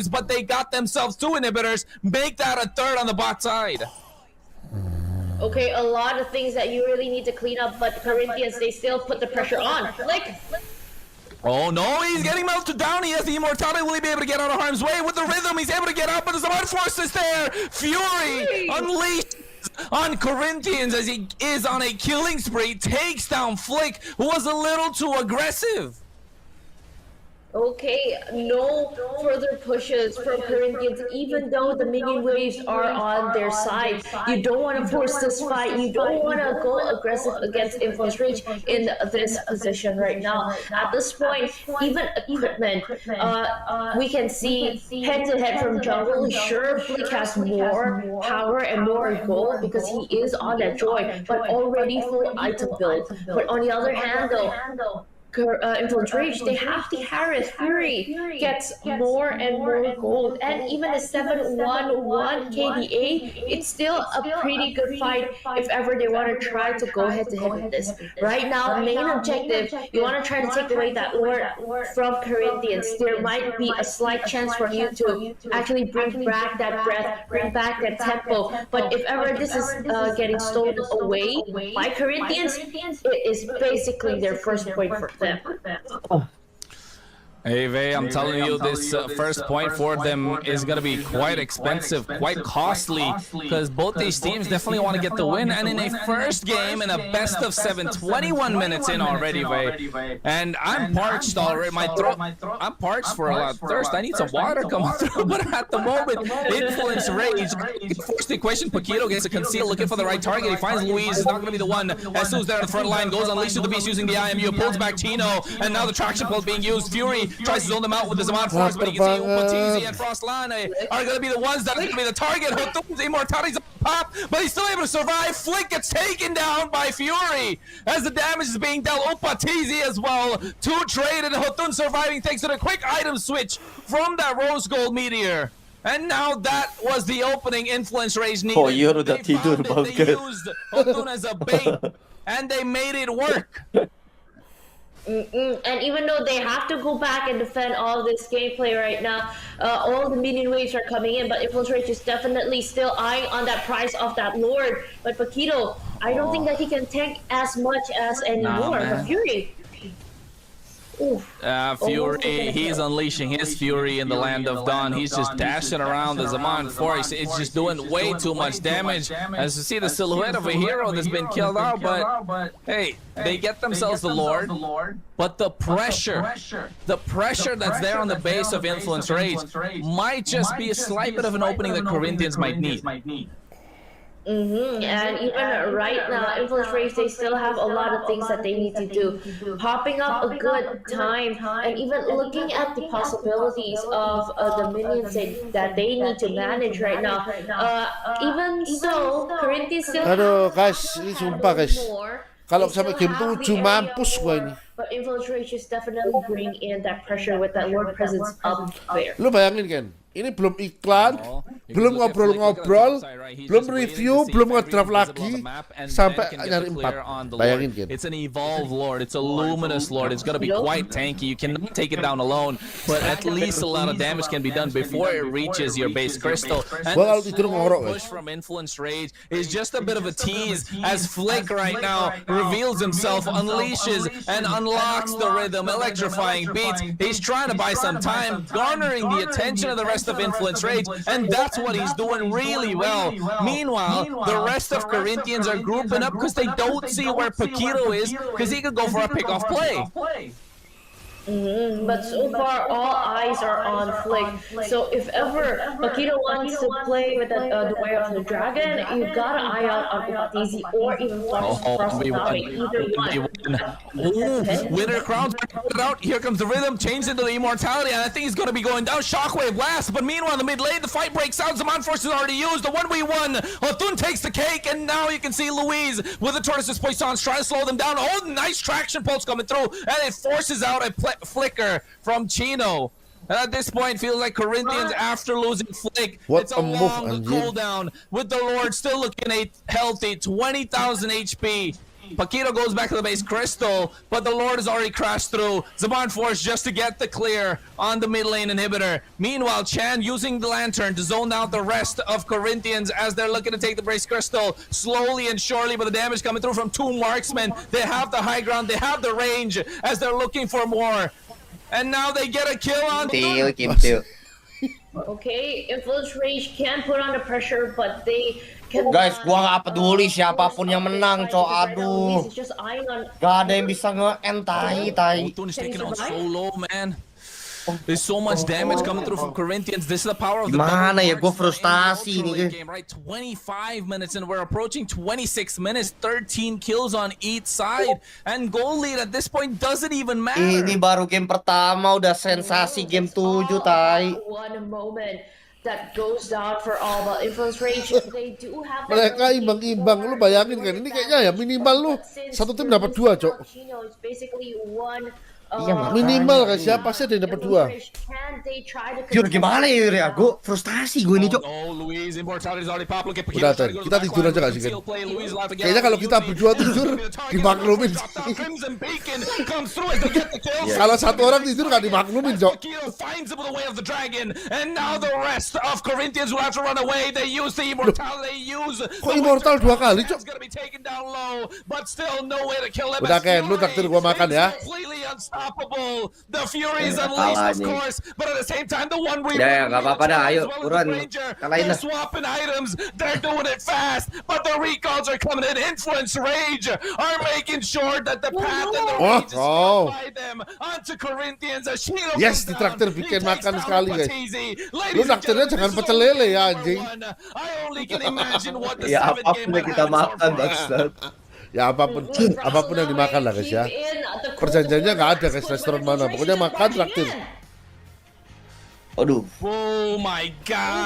but they got themselves 2 inhibitors. Make that a 3rd on the bot side. Okay, a lot of things that you really need to clean up, but Corinthians, they still put the pressure on. Flick! Oh no, he's getting melted down. He has the immortality. Will he be able to get out of harm's way? With the rhythm, he's able to get out, but there's some unforces there. Fury unleashed on Corinthians as he is on a killing spree. Takes down Flick, who was a little too aggressive. Okay, no further pushes from Corinthians, even though the minion waves are on their side. You don't want to force this fight. You don't want to go aggressive against Influence Rage in this position right now. At this point, even equipment, we can see head-to-head from jungle. Sure, Flick has more power and more gold because he is on that joy, but already full item build. But on the other hand, though, Influence Rage, they have the Harris. Fury gets more and more gold, and even a 7-1-1 KDA, it's still a pretty good fight if ever they want to try to go head to head with this. Right now, main objective, you want to try to take away that Lord from Corinthians. There might be a slight chance for you to actually bring back that breath, bring back that tempo, but if ever this is getting stolen away by Corinthians, it is basically their first point for them. Hey, Vey, I'm telling you, this first point for them is going to be quite expensive, quite costly, because both these teams definitely want to get the win. And in a first game, in a best of 7, 21 minutes in already, Vey. And I'm parched already. My throat, I'm parched for a lot of thirst. I need some water coming through. But at the moment, Influence Rage, force the equation. Paquito gets a conceal, looking for the right target. He finds Luis. It's not going to be the one. Jesu's there on the front line, goes unleashes the beast using the IMU, pulls back Chino, and now the traction pull being used. Fury tries to zone them out with the Zaman Force, but you can see Upatizi and Frostlane are going to be the ones that are going to be the target. Hotun's immortality's pop, but he's still able to survive. Flick gets taken down by Fury as the damage is being dealt. Upatizi as well. 2 traded, Hotun surviving thanks to the quick item switch from that Rose Gold Meteor. And now that was the opening Influence Rage needed. Oh, you're They the found it. They used Hotun as a bait, and they made it work. And even though they have to go back and defend all this gameplay right now, all the minion waves are coming in, but Influence Rage is definitely still eyeing on that price of that Lord. But Paquito, I don't think that he can tank as much as anymore. But Fury. Fury, he's unleashing his fury in the land of Dawn. He's just dashing around the Zaman Force. It's just doing way too much damage. As you see the silhouette of a hero that's been killed out, but hey, they get themselves the Lord. But the pressure that's there on the base of Influence Rage might just be a slight bit of an opening that Corinthians might need. And even right now, Influence Rage, they still have a lot of things that they need to do. Popping up a good time, and even looking at the possibilities of the minions that they need to manage right now. Even so, Corinthians still Ano, have guys, sumpah guys. more. Kalau sa game to mampus ko ini. But Influence Rage is definitely bring in that pressure with that Lord presence up there. Lu bayangin kan, ini belum iklan, belum ngobrol-ngobrol, belum review, belum ngedraft lagi, sampai nyari 4. Bayangin kan. It's an evolved Lord, it's a luminous Lord, it's gonna be quite tanky. You cannot take it down alone, but at least a lot of damage can be done before it reaches your base crystal. And the push from Influence Rage is just a bit of a tease as Flick right now reveals himself, unleashes and unlocks the rhythm, electrifying beats. He's trying to buy some time, garnering the attention of the rest of Influence Rage, and that's what he's doing really well. Meanwhile, the rest of Corinthians are grouping up because they don't see where Paquito is, because he could go for a pick-off play. But so far, all eyes are on Flick. So if ever Paquito wants to play with the Way of the Dragon, you gotta eye out on Upatizi or even Frostlane. Either one. Winter Crowns out. Here comes the rhythm, changed into the immortality, and I think he's going to be going down. Shockwave last, but meanwhile, in the mid lane, the fight breaks out. Zaman Force is already used. The 1v1. Hotun takes the cake, and now you can see Louise with the Tortoise's Poissons trying to slow them down. Oh, nice traction pulse coming through, and it forces out a flicker from Chino. And at this point, feels like Corinthians, after losing Flick, it's a long cooldown with the Lord still looking healthy, 20,000 HP. Paquito goes back to the base. Crystal, but the Lord has already crashed through. Zaban forced just to get the clear on the mid lane inhibitor. Meanwhile, Chan using the lantern to zone out the rest of Corinthians as they're looking to take the base. Crystal slowly and surely, but the damage coming through from two marksmen. They have the high ground, they have the range as they're looking for more. And now they get a kill on. Okay, Influence Rage can put on the pressure, but they can. Guys, gua nggak peduli siapapun yang menang, cok. Aduh, He's just eyeing on. gak ada yang bisa nge-end tai. Otun is taking on solo, man. There's so much damage coming through from Corinthians. This is the power of the Gimana ya, gue frustasi nih. game, right? 25 minutes and we're approaching 26 minutes. 13 kills on each side. And goal lead at this point doesn't even matter. Ini baru game pertama udah sensasi game 7, tai. One moment that goes down for all, but Influence Rage, they do have. Mereka imbang-imbang, lu bayangin kan, ini kayaknya ya minimal lu satu tim dapat 2, Cok. It's basically one. Iya, makanya. Minimal kan siapa sih ada yang dapat 2? Jur, gimana ya, gue frustasi gue ini, cok. Udah, kita tidur aja gak sih kan? Kayaknya kalau kita berdua tidur dimaklumin. Kalau satu orang tidur gak dimaklumin, Cok. Kok immortal 2 kali, Cok? Udah Ken, lu takdir gua makan ya. Unstoppable. The Fury is unleashed, of course, but at the same time, the one we Ya, nggak apa-apa dah, ayo, buruan, kalahin they're dah. swapping items, they're doing it fast, but the recalls are coming in. Influence Rage are making sure that the path and the rage is sealed by them onto Corinthians. A shield Yes, di traktir bikin makan sekali, guys. Lu traktirnya jangan pecel lele ya, anjing. I only can imagine what the Ya, seventh apapun game yang kita makan, might have Baksat. Ya apapun yang dimakan lah guys ya. Perjanjiannya nggak ada guys, restoran mana. Pokoknya makan traktir. Aduh. Oh my god.